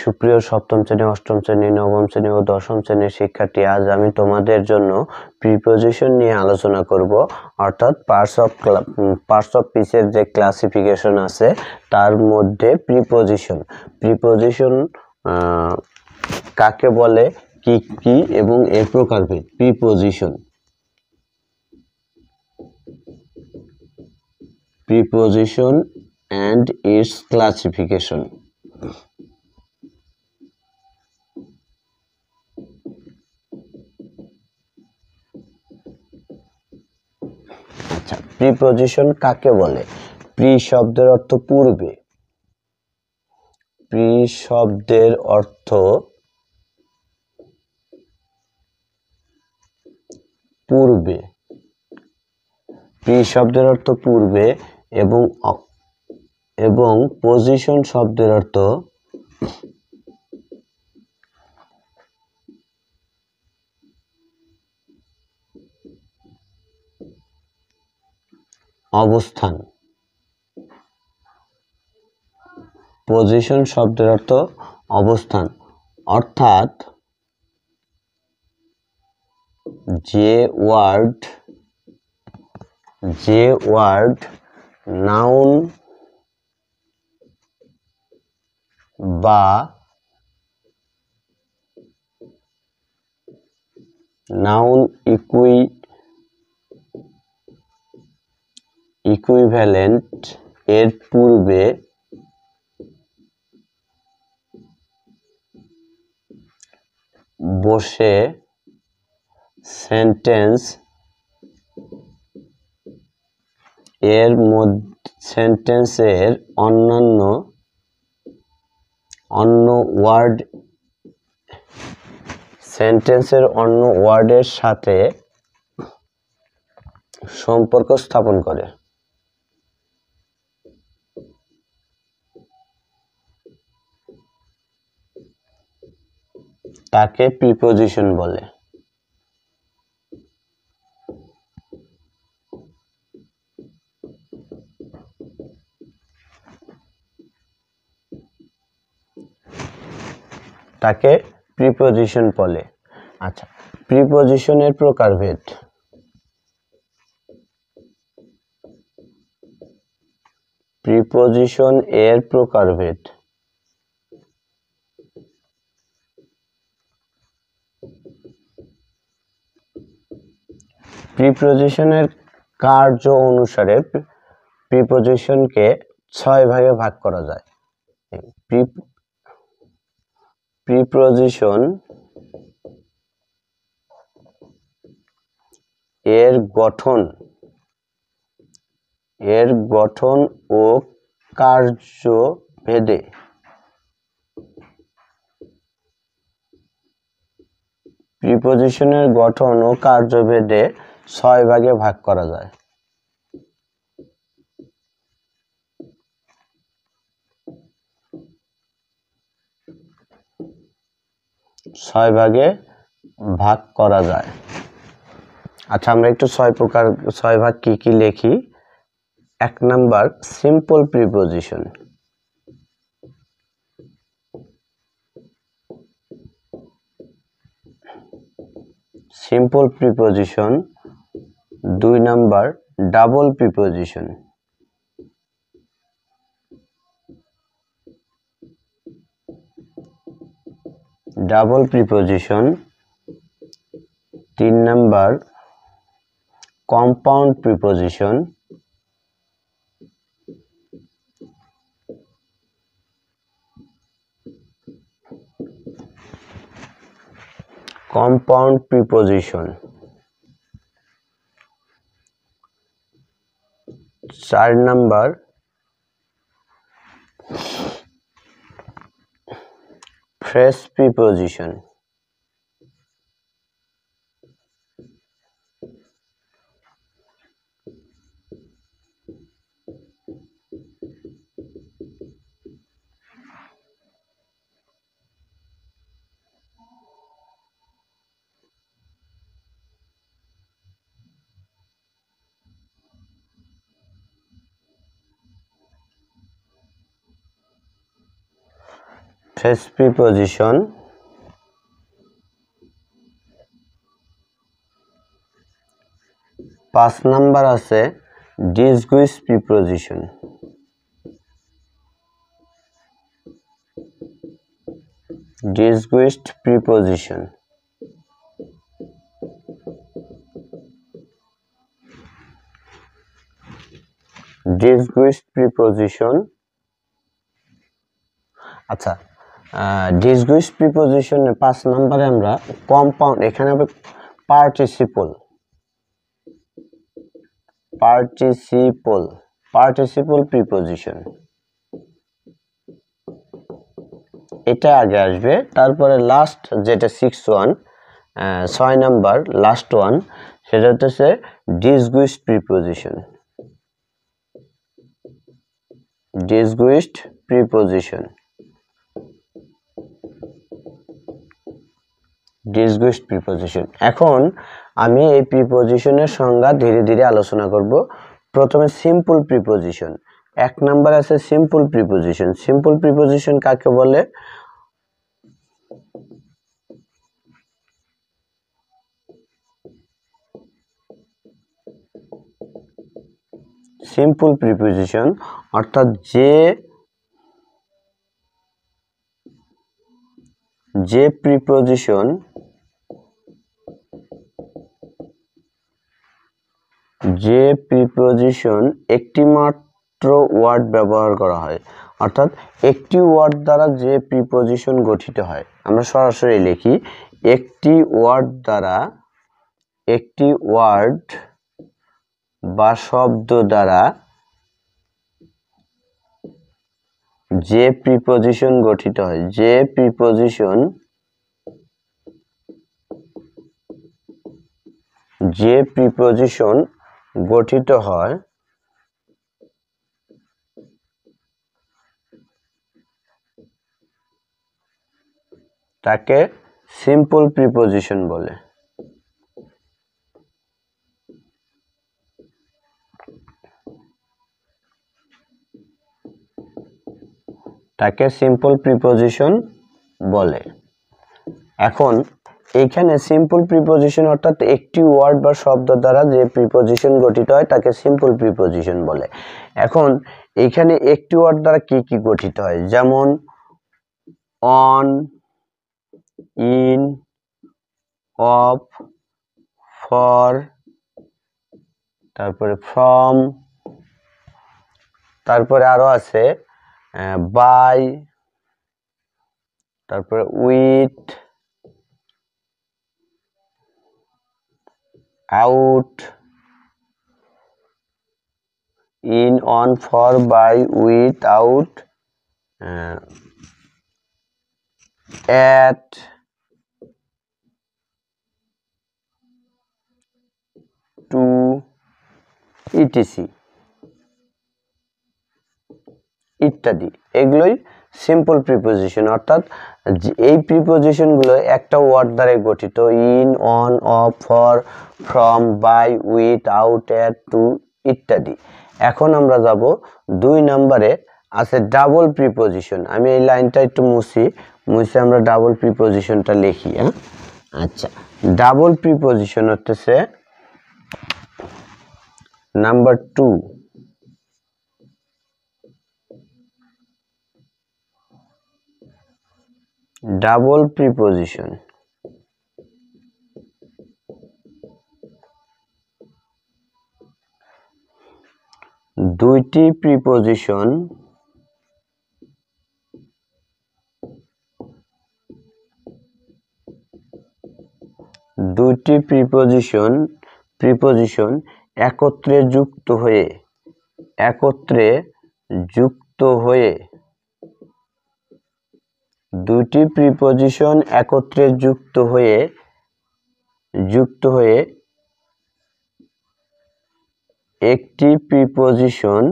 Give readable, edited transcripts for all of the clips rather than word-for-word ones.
সুপ্রিয় সপ্তম শ্রেণী, অষ্টম শ্রেণী, নবম শ্রেণী ও দশম শ্রেণীর শিক্ষার্থী, আজ আমি তোমাদের জন্য প্রিপোজিশন নিয়ে আলোচনা করব। অর্থাৎ পার্টস অফ স্পিচের যে ক্লাসিফিকেশন আছে তার মধ্যে প্রিপোজিশন কাকে বলে, কি কি এবং এর প্রকারভেদ। Preposition and its classification. আচ্ছা, প্রিপোজিশন কাকে বলে? প্রি শব্দের অর্থ পূর্বে। প্রি শব্দের অর্থ পূর্বে। প্রি শব্দের অর্থ পূর্বে এবং পজিশন শব্দের অর্থ অবস্থান। পজিশন শব্দের অর্থ অবস্থান, অর্থাৎ যে ওয়ার্ড নাউন বা নাউন ইকুইভ্যালেন্ট এর পূর্বে বসে সেন্টেন্স সেন্টেন্সের অন্য ওয়ার্ডের সাথে সম্পর্ক স্থাপন করে তাকে প্রিপোজিশন বলে। আচ্ছা, প্রিপোজিশনের প্রকারভেদ। প্রিপোজিশন এর প্রকারভেদ। প্রিপোজিশনের কার্য অনুসারে প্রিপোজিশনকে 6 ভাগে ভাগ করা যায়। প্রিপোজিশন এর গঠন ও কার্যভেদে প্রিপোজিশনের গঠন ও কার্যভেদে 6 ভাগে ভাগ করা যায়। 6 ভাগে ভাগ করা যায়। আচ্ছা, আমরা একটু 6 ভাগ কি কি লিখি। 1 number, simple preposition. Simple preposition. 2 number, double preposition. Double preposition. 3 number, compound preposition. Compound preposition. 4 number, phrase preposition. Phrase preposition, 5 number আছে disguised preposition. Disguised preposition, disguised preposition. আচ্ছা, ডিসগুইস্ট প্রিপজিশনের 5 নম্বরে আমরা কম্পাউন্ড, এখানে হবে পার্টিসিপল, পার্টিসিপল, পার্টিসিপল প্রিপজিশন, এটা আগে আসবে। তারপরে লাস্ট যেটা 6 নাম্বার লাস্ট ওয়ান, সেটা হচ্ছে disguised preposition. Disguised preposition, disguised preposition. এখন আমি এই প্রিপজিশনের সংজ্ঞা ধীরে ধীরে আলোচনা করব। প্রথমে সিম্পল প্রিপজিশন, 1 নাম্বার আছে সিম্পল প্রিপজিশন। সিম্পল প্রিপজিশন কাকে বলে? সিম্পল প্রিপজিশন অর্থাৎ যে প্রিপজিশন একটি মাত্র ওয়ার্ড ব্যবহার করা হয়, অর্থাৎ একটি ওয়ার্ড দ্বারা যে প্রিপজিশন গঠিত হয়। আমরা সরাসরি লিখি, একটি ওয়ার্ড বা শব্দ দ্বারা যে প্রিপজিশন গঠিত হয়, যে প্রিপজিশন গঠিত হয় তাকে সিম্পল প্রিপজিশন বলে। তাকে সিম্পল প্রিপজিশন বলে। এখন এইখানে সিম্পল প্রিপজিশন অর্থাৎ একটি ওয়ার্ড বা শব্দ দ্বারা যে প্রিপজিশন গঠিত হয় তাকে সিম্পল প্রিপজিশন বলে। এখন এইখানে একটি ওয়ার্ড দ্বারা কি কি গঠিত হয়, যেমন অন, ইন, অফ, ফর, তারপরে ফ্রম, তারপরে আরো আছে বাই, তারপরে with, out, in, on, for, by, with, out, at, to, etc ইত্যাদি। এগুলোই সিম্পল প্রিপজিশন, অর্থাৎ এই প্রিপজিশনগুলো একটা ওয়ার্ড দ্বারা গঠিত, in, on, of, for, from, by, with, out, at, to ইত্যাদি। এখন আমরা যাব 2 নম্বরে, আছে ডাবল প্রিপজিশন। আমি এই লাইনটা একটু মুছে আমরা ডাবল প্রিপজিশনটা লিখি। আচ্ছা, ডাবল প্রিপজিশন হচ্ছে নাম্বার 2। ডাবল প্রিপজিশন, দুইটি প্রিপজিশন একত্রে যুক্ত হয়ে দুইটি প্রিপজিশন একত্রে যুক্ত হয়ে একটি প্রিপজিশন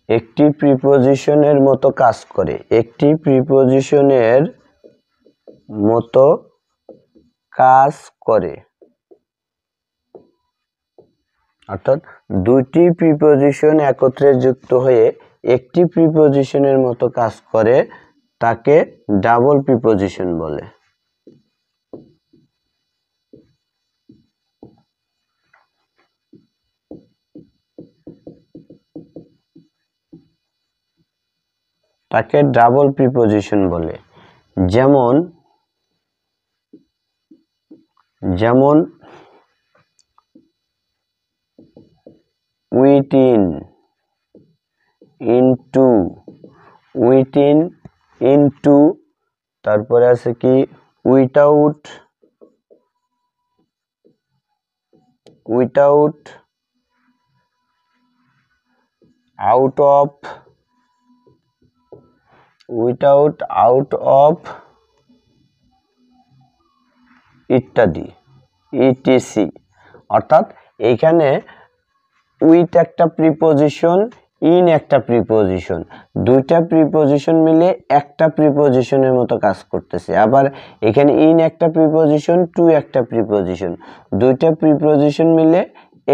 একটি প্রিপজিশনের মতো কাজ করে, একটি প্রিপজিশনের মতো কাজ করে। অর্থাৎ দুইটি প্রিপজিশন একত্রে যুক্ত হয়ে একটি প্রিপজিশনের মতো কাজ করে তাকে ডাবল প্রিপজিশন বলে। তাকে ডাবল প্রিপজিশন বলে। যেমন যেমন উইথইন, ইনটু, উইথইন, ইনটু, তারপরে আছে কি without, without, out of, without, out of ইত্যাদি ইটিসি। অর্থাৎ এইখানে উইথ একটা প্রিপজিশন, ইন একটা প্রিপজিশন, দুইটা প্রিপজিশন মিলে একটা প্রিপজিশনের মতো কাজ করতেছে। আবার এখানে ইন একটা প্রিপজিশন, টু একটা প্রিপজিশন, দুইটা প্রিপজিশন মিলে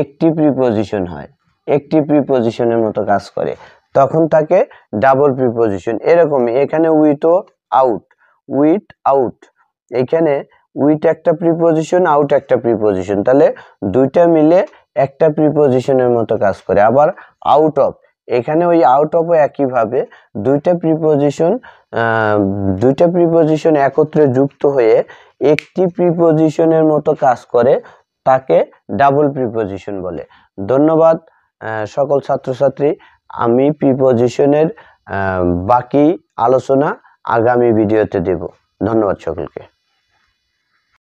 একটি প্রিপজিশন হয়, একটি প্রিপজিশনের মতো কাজ করে, তখন তাকে ডাবল প্রিপজিশন। এরকমই এখানে উইথ ও আউট, উইথ আউট, এখানে উইথ একটা প্রিপজিশন, আউট একটা প্রিপজিশন, তাহলে দুইটা মিলে একটা প্রিপজিশনের মতো কাজ করে। আবার আউট অফ, এখানে ওই আউট অফও একইভাবে দুইটা প্রিপজিশন একত্রে যুক্ত হয়ে একটি প্রিপজিশনের মতো কাজ করে, তাকে ডাবল প্রিপজিশন বলে। ধন্যবাদ সকল ছাত্রছাত্রী। আমি প্রিপজিশনের বাকি আলোচনা আগামী ভিডিওতে দেব। ধন্যবাদ সকলকে।